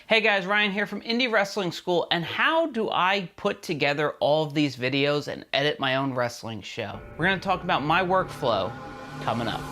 Hey guys, Ryan here from Indy Wrestling School, and how do I put together all of these videos and edit my own wrestling show? We're going to talk about my workflow coming up.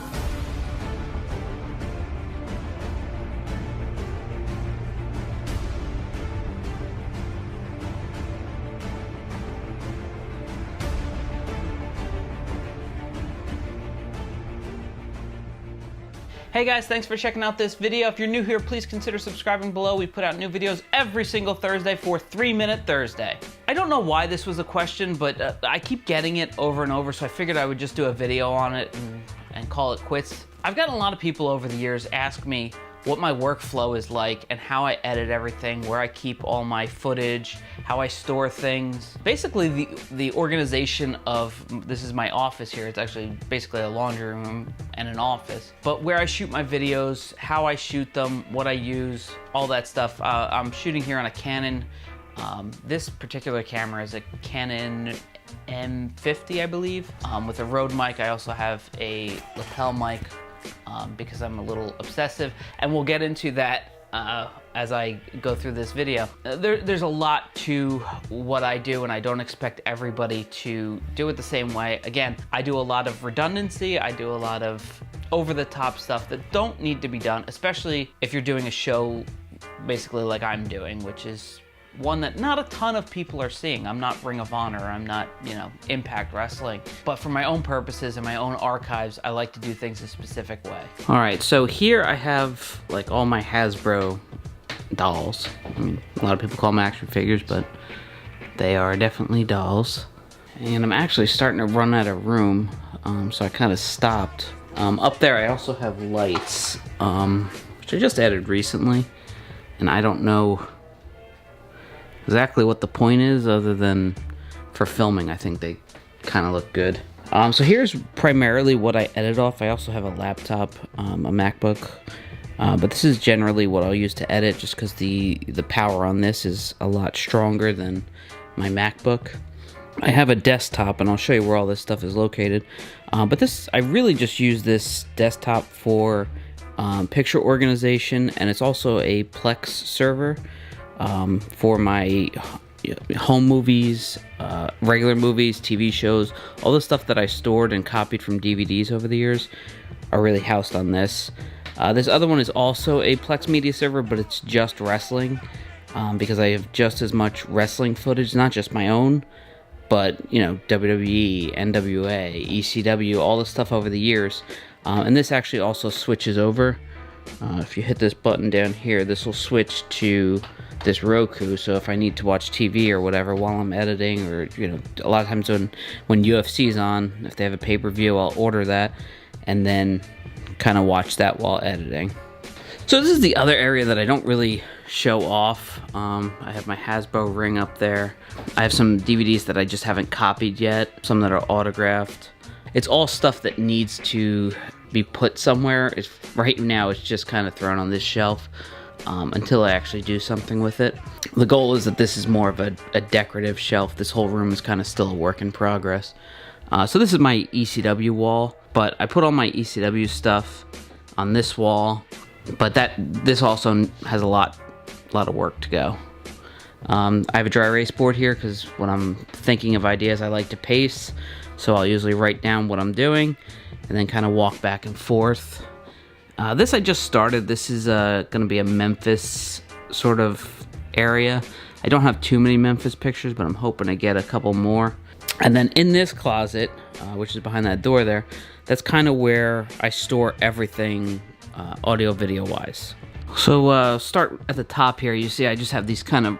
Hey guys, thanks for checking out this video. If you're new here, please consider subscribing below. We put out new videos every single Thursday for 3 Minute Thursday. I don't know why this was a question, but I keep getting it over and over, so I figured I would just do a video on it and call it quits. I've gotten a lot of people over the years ask me what my workflow is like and how I edit everything, where I keep all my footage, how I store things. Basically the organization of, this is my office here, it's actually basically a laundry room and an office, but where I shoot my videos, how I shoot them, what I use, all that stuff. I'm shooting here on a Canon. This particular camera is a Canon M50, I believe, with a Rode mic. I also have a lapel mic, because I'm a little obsessive, and we'll get into that as I go through this video. There's a lot to what I do, and I don't expect everybody to do it the same way. Again, I do a lot of redundancy, I do a lot of over-the-top stuff that don't need to be done, especially if you're doing a show basically like I'm doing, which is one that not a ton of people are seeing. I'm not Ring of Honor, I'm not, Impact Wrestling. But for my own purposes and my own archives, I like to do things a specific way. All right, so here I have like all my Hasbro dolls. I mean, a lot of people call them action figures, but they are definitely dolls. And I'm actually starting to run out of room, so I kind of stopped. Up there I also have lights, which I just added recently, and I don't know exactly what the point is, other than for filming. I think they kind of look good. So here's primarily what I edit off. I also have a laptop, a MacBook, but this is generally what I'll use to edit, just because the power on this is a lot stronger than my MacBook. I have a desktop, and I'll show you where all this stuff is located. But I really just use this desktop for picture organization, and it's also a Plex server. For my home movies, regular movies, TV shows, all the stuff that I stored and copied from DVDs over the years are really housed on this. This other one is also a Plex media server, but it's just wrestling, because I have just as much wrestling footage, not just my own, but, WWE, NWA, ECW, all the stuff over the years. And this actually also switches over. If you hit this button down here, this will switch to this Roku, so if I need to watch TV or whatever while I'm editing, or a lot of times when UFC's on, if they have a pay-per-view, I'll order that and then kind of watch that while editing. So this is the other area that I don't really show off. I have my Hasbro ring up there. I have some DVDs that I just haven't copied yet, some that are autographed. It's all stuff that needs to be put somewhere. Right now it's just kind of thrown on this shelf until I actually do something with it. The goal is that this is more of a decorative shelf. This whole room is kind of still a work in progress. So this is my ECW wall, but I put all my ECW stuff on this wall, but this also has a lot of work to go. I have a dry erase board here because when I'm thinking of ideas, I like to pace, so I'll usually write down what I'm doing and then kind of walk back and forth. This I just started. This is going to be a Memphis sort of area. I don't have too many Memphis pictures, but I'm hoping to get a couple more. And then in this closet, which is behind that door there, that's kind of where I store everything audio video wise. So start at the top here. You see I just have these kind of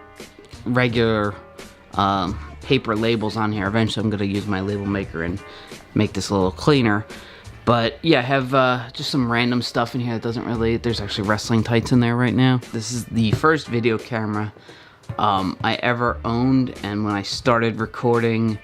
regular paper labels on here. Eventually I'm going to use my label maker and make this a little cleaner. But yeah, I have just some random stuff in here that doesn't really, there's actually wrestling tights in there right now. This is the first video camera I ever owned, and when I started recording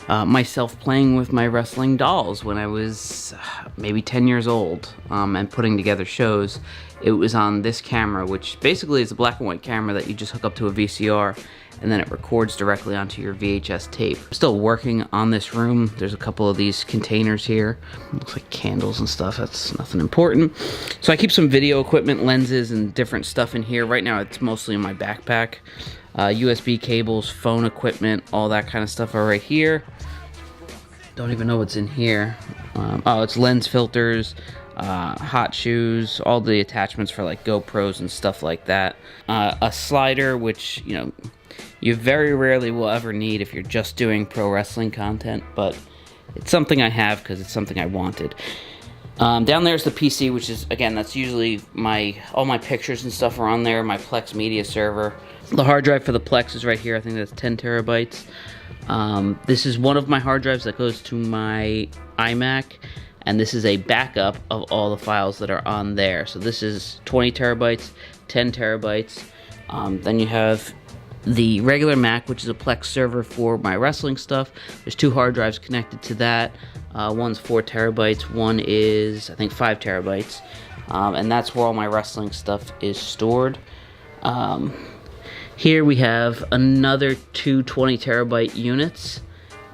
myself playing with my wrestling dolls when I was maybe 10 years old, and putting together shows. It was on this camera, which basically is a black and white camera that you just hook up to a VCR, and then it records directly onto your VHS tape. I'm still working on this room. There's a couple of these containers here. Looks like candles and stuff. That's nothing important. So I keep some video equipment, lenses, and different stuff in here. Right now it's mostly in my backpack. USB cables, phone equipment, all that kind of stuff are right here. Don't even know what's in here. Oh, it's lens filters, hot shoes, all the attachments for like GoPros and stuff like that. A slider, which, you know, you very rarely will ever need if you're just doing pro wrestling content, but it's something I have because it's something I wanted. Down there's the PC, which is, again, that's usually all my pictures and stuff are on there, my Plex media server. The hard drive for the Plex is right here. I think that's 10 terabytes. This is one of my hard drives that goes to my iMac, and this is a backup of all the files that are on there. So this is 20 terabytes, 10 terabytes. Then you have the regular Mac, which is a Plex server for my wrestling stuff. There's 2 hard drives connected to that. One's 4 terabytes, one is, I think, 5 terabytes. And that's where all my wrestling stuff is stored. Here we have another 2 20 terabyte units.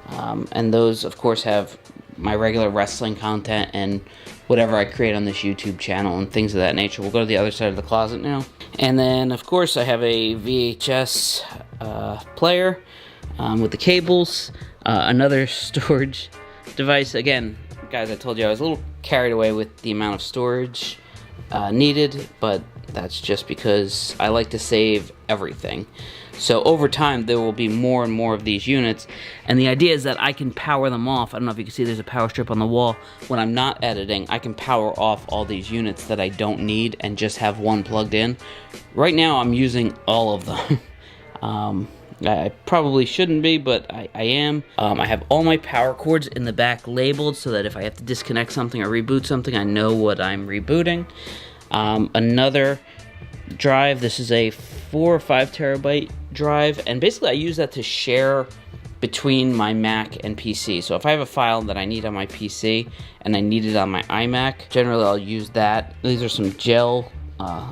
And those, of course, have my regular wrestling content and whatever I create on this YouTube channel and things of that nature. We'll go to the other side of the closet now. And then, of course, I have a VHS player with the cables, another storage device. Again, guys, I told you I was a little carried away with the amount of storage needed, but that's just because I like to save everything. So over time, there will be more and more of these units, and the idea is that I can power them off. I don't know if you can see, there's a power strip on the wall. When I'm not editing, I can power off all these units that I don't need and just have one plugged in. Right now, I'm using all of them. I probably shouldn't be, but I am. I have all my power cords in the back labeled so that if I have to disconnect something or reboot something, I know what I'm rebooting. Another drive, this is a 4 or 5 terabyte drive, and basically I use that to share between my Mac and PC. So if I have a file that I need on my PC and I need it on my iMac, generally I'll use that. These are some gel,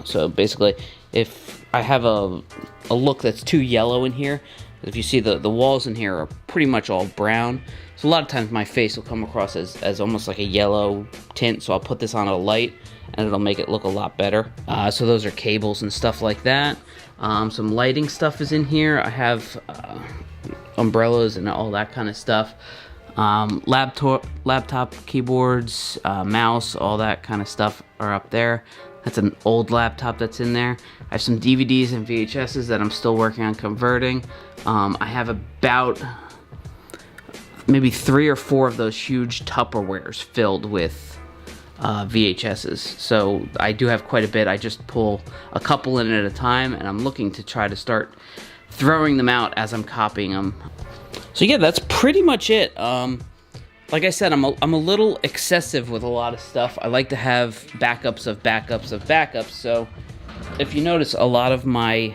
so basically if I have a look that's too yellow in here, if you see the walls in here are pretty much all brown, so a lot of times my face will come across as almost like a yellow tint, so I'll put this on a light and it'll make it look a lot better. So those are cables and stuff like that. Some lighting stuff is in here. I have umbrellas and all that kind of stuff. Laptop keyboards, mouse, all that kind of stuff are up there. That's an old laptop that's in there. I have some DVDs and VHSs that I'm still working on converting. I have about maybe 3 or 4 of those huge Tupperwares filled with VHSs. So I do have quite a bit. I just pull a couple in at a time, and I'm looking to try to start throwing them out as I'm copying them. So yeah, that's pretty much it. Like I said, I'm a little excessive with a lot of stuff. I like to have backups of backups of backups. So if you notice, a lot of my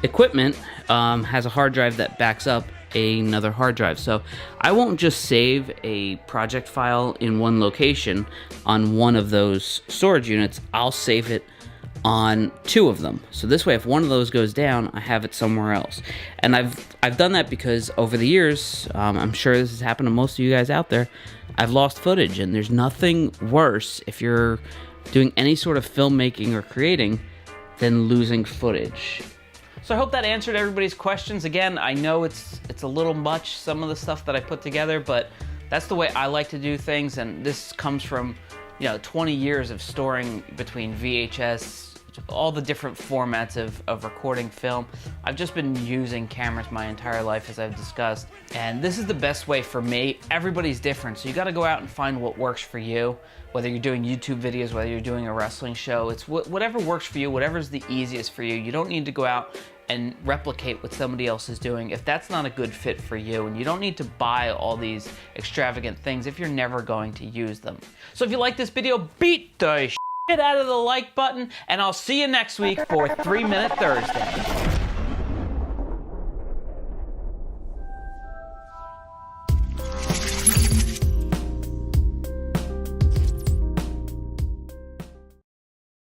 equipment has a hard drive that backs up another hard drive. So I won't just save a project file in one location on one of those storage units. I'll save it on 2 of them. So this way, if one of those goes down, I have it somewhere else. And I've done that because over the years, I'm sure this has happened to most of you guys out there, I've lost footage, and there's nothing worse if you're doing any sort of filmmaking or creating than losing footage. So I hope that answered everybody's questions. Again, I know it's a little much, some of the stuff that I put together, but that's the way I like to do things, and this comes from, 20 years of storing between VHS, all the different formats of recording film. I've just been using cameras my entire life, as I've discussed, and this is the best way for me. Everybody's different, so you gotta go out and find what works for you, whether you're doing YouTube videos, whether you're doing a wrestling show. It's whatever works for you, whatever's the easiest for you. You don't need to go out and replicate what somebody else is doing if that's not a good fit for you, and you don't need to buy all these extravagant things if you're never going to use them. So if you like this video, beat the shit out of the like button, and I'll see you next week for 3 Minute Thursday.